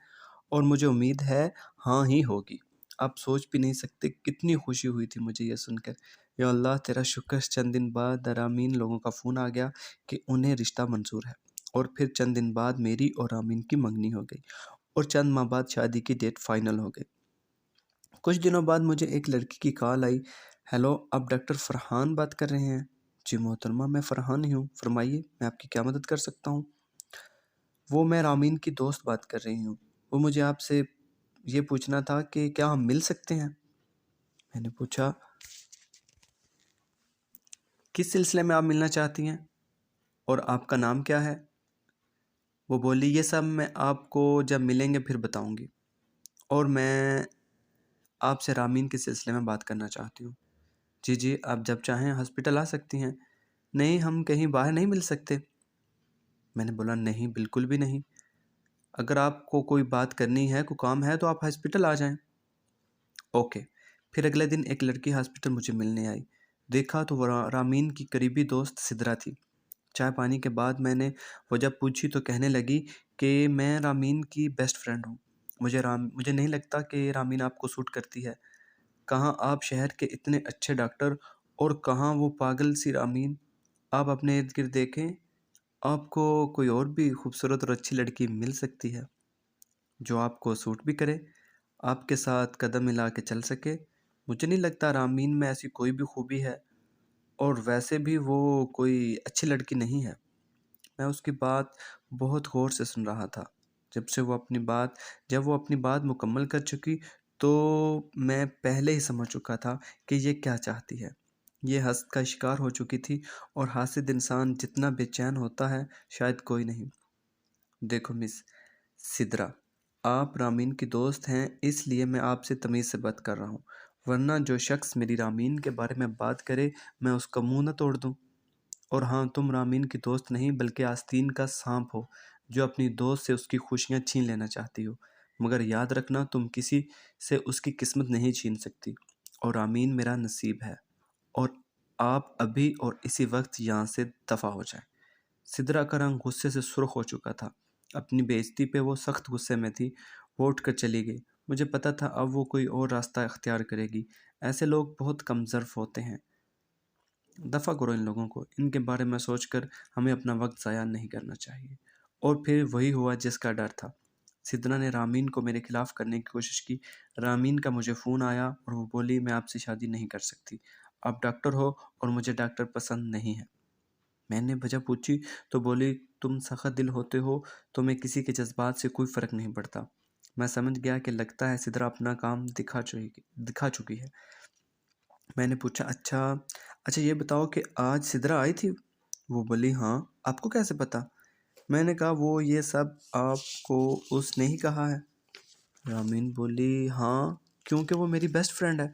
اور مجھے امید ہے ہاں ہی ہوگی۔ آپ سوچ بھی نہیں سکتے کتنی خوشی ہوئی تھی مجھے یہ سن کر۔ یا اللہ تیرا شکر، چند دن بعد رامین لوگوں کا فون آ گیا کہ انہیں رشتہ منظور ہے، اور پھر چند دن بعد میری اور رامین کی منگنی ہو گئی، اور چند ماہ بعد شادی کی ڈیٹ فائنل ہو گئی۔ کچھ دنوں بعد مجھے ایک لڑکی کی کال آئی۔ ہیلو آپ ڈاکٹر فرحان بات کر رہے ہیں؟ جی محترمہ میں فرحان ہی ہوں، فرمائیے میں آپ کی کیا مدد کر سکتا ہوں؟ وہ میں رامین کی دوست بات کر رہی ہوں، وہ مجھے آپ سے یہ پوچھنا تھا کہ کیا ہم مل سکتے ہیں؟ میں نے پوچھا کس سلسلے میں آپ ملنا چاہتی ہیں، اور آپ کا نام کیا ہے؟ وہ بولی یہ سب میں آپ کو جب ملیں گے پھر بتاؤں گی، اور میں آپ سے رامین کے سلسلے میں بات کرنا چاہتی ہوں۔ جی آپ جب چاہیں ہاسپٹل آ سکتی ہیں۔ نہیں ہم کہیں باہر نہیں مل سکتے؟ میں نے بولا نہیں بالکل بھی نہیں، اگر آپ کو کوئی بات کرنی ہے، کوئی کام ہے تو آپ ہاسپٹل آ جائیں۔ اوکے۔ پھر اگلے دن ایک لڑکی ہاسپٹل مجھے ملنے آئی، دیکھا تو وہ رامین کی قریبی دوست سدرا تھی۔ چائے پانی کے بعد میں نے وہ جب پوچھی تو کہنے لگی کہ میں رامین کی بیسٹ فرینڈ ہوں، مجھے نہیں لگتا کہ رامین آپ کو سوٹ کرتی ہے۔ کہاں آپ شہر کے اتنے اچھے ڈاکٹر، اور کہاں وہ پاگل سی رامین۔ آپ اپنے ارد گرد دیکھیں، آپ کو کوئی اور بھی خوبصورت اور اچھی لڑکی مل سکتی ہے جو آپ کو سوٹ بھی کرے، آپ کے ساتھ قدم ملا کے چل سکے۔ مجھے نہیں لگتا رامین میں ایسی کوئی بھی خوبی ہے، اور ویسے بھی وہ کوئی اچھی لڑکی نہیں ہے۔ میں اس کی بات بہت غور سے سن رہا تھا۔ جب وہ اپنی بات مکمل کر چکی تو میں پہلے ہی سمجھ چکا تھا کہ یہ کیا چاہتی ہے۔ یہ حسد کا شکار ہو چکی تھی، اور حاسد انسان جتنا بے چین ہوتا ہے شاید کوئی نہیں۔ دیکھو مس سدرا، آپ رامین کی دوست ہیں، اس لیے میں آپ سے تمیز سے بات کر رہا ہوں، ورنہ جو شخص میری رامین کے بارے میں بات کرے میں اس کا منہ نہ توڑ دوں۔ اور ہاں، تم رامین کی دوست نہیں بلکہ آستین کا سانپ ہو جو اپنی دوست سے اس کی خوشیاں چھین لینا چاہتی ہو، مگر یاد رکھنا تم کسی سے اس کی قسمت نہیں چھین سکتی، اور رامین میرا نصیب ہے، اور آپ ابھی اور اسی وقت یہاں سے دفع ہو جائیں۔ سدرا کا رنگ غصے سے سرخ ہو چکا تھا، اپنی بے عزتی پہ وہ سخت غصے میں تھی۔ وہ اٹھ کر چلی گئی۔ مجھے پتا تھا اب وہ کوئی اور راستہ اختیار کرے گی۔ ایسے لوگ بہت کم ظرف ہوتے ہیں، دفع کرو ان لوگوں کو، ان کے بارے میں سوچ کر ہمیں اپنا وقت ضائع نہیں کرنا چاہیے۔ اور پھر وہی ہوا جس کا ڈر تھا۔ سدرا نے رامین کو میرے خلاف کرنے کی کوشش کی۔ رامین کا مجھے فون آیا اور وہ بولی میں آپ سے شادی نہیں کر سکتی، آپ ڈاکٹر ہو اور مجھے ڈاکٹر پسند نہیں ہے۔ میں نے وجہ پوچھی تو بولی تم سخت دل ہوتے ہو، تمہیں کسی کے جذبات سے کوئی فرق نہیں پڑتا۔ میں سمجھ گیا کہ لگتا ہے سدرا اپنا کام دکھا چکی ہے۔ میں نے پوچھا اچھا یہ بتاؤ کہ آج سدرا آئی تھی؟ وہ بولی ہاں، آپ کو کیسے پتا؟ میں نے کہا وہ یہ سب آپ کو اس نے ہی کہا ہے؟ رامین بولی ہاں، کیونکہ وہ میری بیسٹ فرینڈ ہے۔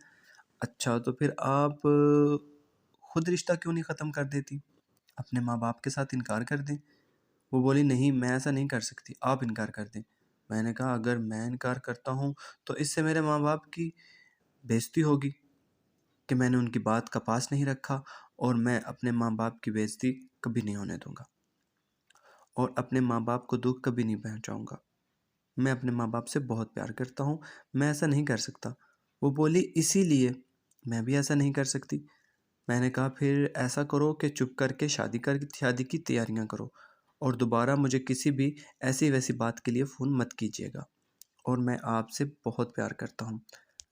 اچھا تو پھر آپ خود رشتہ کیوں نہیں ختم کر دیتی، اپنے ماں باپ کے ساتھ انکار کر دیں؟ وہ بولی نہیں، میں ایسا نہیں کر سکتی، آپ انکار کر دیں۔ میں نے کہا اگر میں انکار کرتا ہوں تو اس سے میرے ماں باپ کی بےعزتی ہوگی کہ میں نے ان کی بات کا پاس نہیں رکھا، اور میں اپنے ماں باپ کی بےعزتی کبھی نہیں ہونے دوں گا، اور اپنے ماں باپ کو دکھ کبھی نہیں پہنچاؤں گا۔ میں اپنے ماں باپ سے بہت پیار کرتا ہوں، میں ایسا نہیں کر سکتا۔ وہ بولی اسی لیے میں بھی ایسا نہیں کر سکتی۔ میں نے کہا پھر ایسا کرو کہ چپ کر کے شادی کی تیاریاں کرو، اور دوبارہ مجھے کسی بھی ایسی ویسی بات کے لیے فون مت کیجیے گا، اور میں آپ سے بہت پیار کرتا ہوں،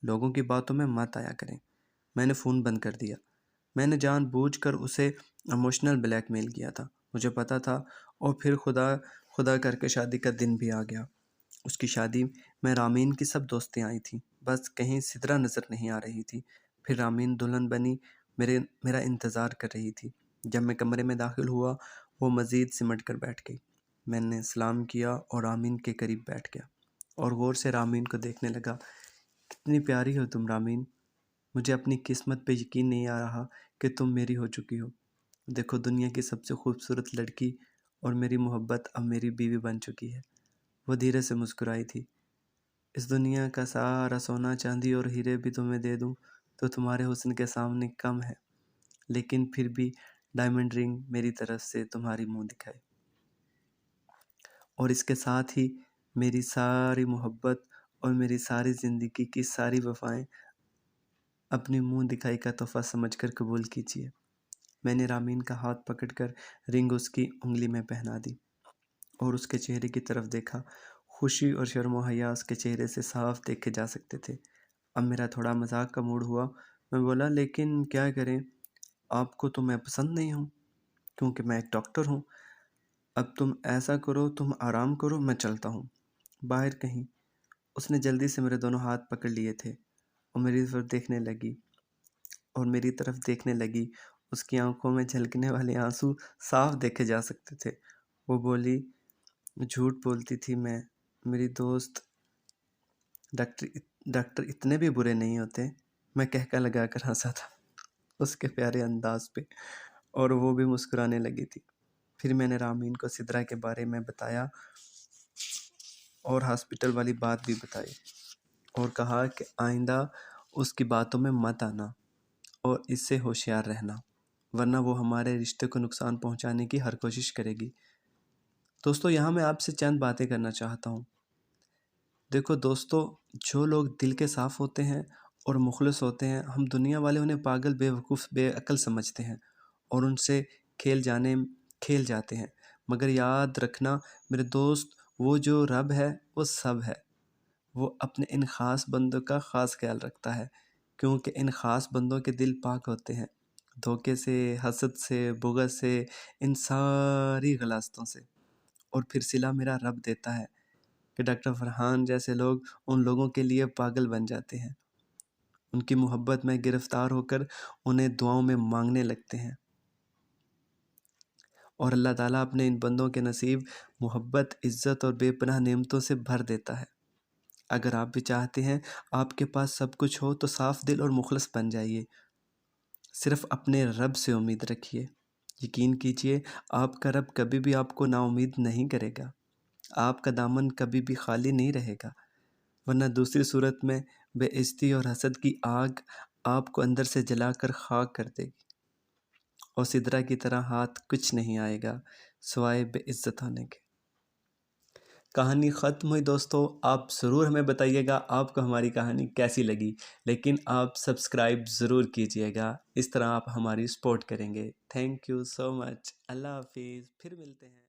لوگوں کی باتوں میں مت آیا کریں۔ میں نے فون بند کر دیا۔ میں نے جان بوجھ کر اسے ایموشنل بلیک میل کیا تھا، مجھے پتا تھا۔ اور پھر خدا کر کے شادی کا دن بھی آ گیا۔ اس کی شادی میں رامین کی سب دوستیں آئی تھیں، بس کہیں سدرا نظر نہیں آ رہی تھی۔ پھر رامین دلہن بنی میرا انتظار کر رہی تھی۔ جب میں کمرے میں داخل ہوا وہ مزید سمٹ کر بیٹھ گئی۔ میں نے سلام کیا اور رامین کے قریب بیٹھ گیا اور غور سے رامین کو دیکھنے لگا۔ کتنی پیاری ہو تم رامین، مجھے اپنی قسمت پہ یقین نہیں آ رہا کہ تم میری ہو چکی ہو۔ دیکھو دنیا کی سب سے خوبصورت لڑکی اور میری محبت اب میری بیوی بن چکی ہے۔ وہ دھیرے سے مسکرائی تھی۔ اس دنیا کا سارا سونا چاندی اور ہیرے بھی تمہیں دے دوں تو تمہارے حسن کے سامنے کم ہے، لیکن پھر بھی ڈائمنڈ رنگ میری طرف سے تمہاری منہ دکھائے، اور اس کے ساتھ ہی میری ساری محبت اور میری ساری زندگی کی ساری وفائیں اپنی منہ دکھائی کا تحفہ سمجھ کر قبول کیجیے۔ میں نے رامین کا ہاتھ پکڑ کر رنگ اس کی انگلی میں پہنا دی اور اس کے چہرے کی طرف دیکھا۔ خوشی اور شرم و حیا اس کے چہرے سے صاف دیکھے جا سکتے تھے۔ اب میرا تھوڑا مذاق کا موڈ ہوا۔ میں بولا لیکن کیا کریں، آپ کو تو میں پسند نہیں ہوں، کیونکہ میں ایک ڈاکٹر ہوں۔ اب تم ایسا کرو، تم آرام کرو، میں چلتا ہوں باہر کہیں۔ اس نے جلدی سے میرے دونوں ہاتھ پکڑ لیے تھے اور میری طرف دیکھنے لگی۔ اس کی آنکھوں میں جھلکنے والے آنسو صاف دیکھے جا سکتے تھے۔ وہ بولی جھوٹ بولتی تھی میں، میری دوست، ڈاکٹر اتنے بھی برے نہیں ہوتے۔ میں کہکا لگا کر ہنسا تھا اس کے پیارے انداز پہ، اور وہ بھی مسکرانے لگی تھی۔ پھر میں نے رامین کو سدرا کے بارے میں بتایا اور ہاسپٹل والی بات بھی بتائی، اور کہا کہ آئندہ اس کی باتوں میں مت آنا اور اس سے ہوشیار رہنا، ورنہ وہ ہمارے رشتے کو نقصان پہنچانے کی ہر کوشش کرے گی۔ دوستو یہاں میں آپ سے چند باتیں کرنا چاہتا ہوں۔ دیکھو دوستو، جو لوگ دل کے صاف ہوتے ہیں اور مخلص ہوتے ہیں، ہم دنیا والے انہیں پاگل، بے وقوف، بے عقل سمجھتے ہیں اور ان سے کھیل جاتے ہیں، مگر یاد رکھنا میرے دوست، وہ جو رب ہے وہ سب ہے۔ وہ اپنے ان خاص بندوں کا خاص خیال رکھتا ہے، کیونکہ ان خاص بندوں کے دل پاک ہوتے ہیں دھوکے سے، حسد سے، بغض سے، ان ساری غلاظتوں سے۔ اور پھر صلہ میرا رب دیتا ہے کہ ڈاکٹر فرحان جیسے لوگ ان لوگوں کے لیے پاگل بن جاتے ہیں، ان کی محبت میں گرفتار ہو کر انہیں دعاؤں میں مانگنے لگتے ہیں، اور اللہ تعالیٰ اپنے ان بندوں کے نصیب محبت، عزت اور بے پناہ نعمتوں سے بھر دیتا ہے۔ اگر آپ بھی چاہتے ہیں آپ کے پاس سب کچھ ہو تو صاف دل اور مخلص بن جائیے، صرف اپنے رب سے امید رکھیے۔ یقین کیجئے آپ کا رب کبھی بھی آپ کو نا امید نہیں کرے گا، آپ کا دامن کبھی بھی خالی نہیں رہے گا، ورنہ دوسری صورت میں بے عزتی اور حسد کی آگ آپ کو اندر سے جلا کر خاک کر دے گی، اور سدرا کی طرح ہاتھ کچھ نہیں آئے گا سوائے بے عزت ہونے کے۔ کہانی ختم ہوئی دوستو، آپ ضرور ہمیں بتائیے گا آپ کو ہماری کہانی کیسی لگی، لیکن آپ سبسکرائب ضرور کیجئے گا، اس طرح آپ ہماری سپورٹ کریں گے۔ تھینک یو سو مچ، اللہ حافظ، پھر ملتے ہیں۔